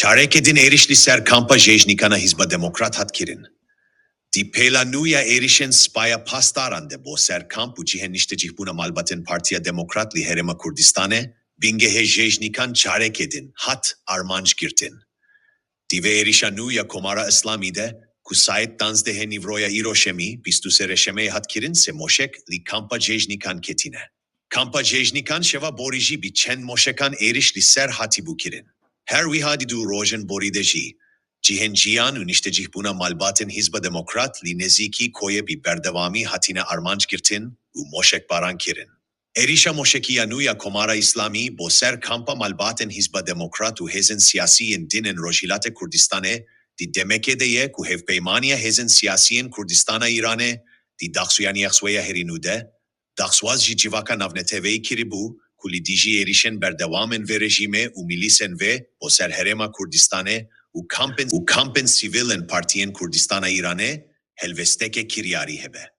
Çarekedin erişli ser kampa jejnikana hizba demokrat hatkirin. Di pelanuya erişen spaya pastarande bo ser kampu cihenişte cihbuna malbaten partiya demokratli herema Kurdistane, bingehe jejnikan çarekedin hat armanj girtin. Dive erişanuya komara İslami'de, kusayet danzdehe nivroya iroşemi, bistusereşeme hatkirin se moşek li kampa jejnikan ketine. Kampa jejnikan şeva boriji bi çen moşekan erişli ser hati bukirin. Her vihadidu rojen borideji, cihen cihan unişte cihbuna malbaten hizba demokrat li neziki koye bi berdevami hatine armanj girtin u moşek baran kirin. Erişa moşekiyanuya komara İslami bo ser kampa malbaten hizba demokrat u hezen siyasiyen dinen rojilate Kurdistane, di demekedeye ku hevpeymaniya hezen siyasiyen Kurdistana İran'e, di daksuyaniyaksveya herinude, dakswaz ji civaka navneteveyi kiribu, kuli diji erişen berdevamen ve rejime u milisen ve o ser herema Kurdistane u kampen sivilen partiyen Kurdistana İran'e helvesteke kiryari hebe.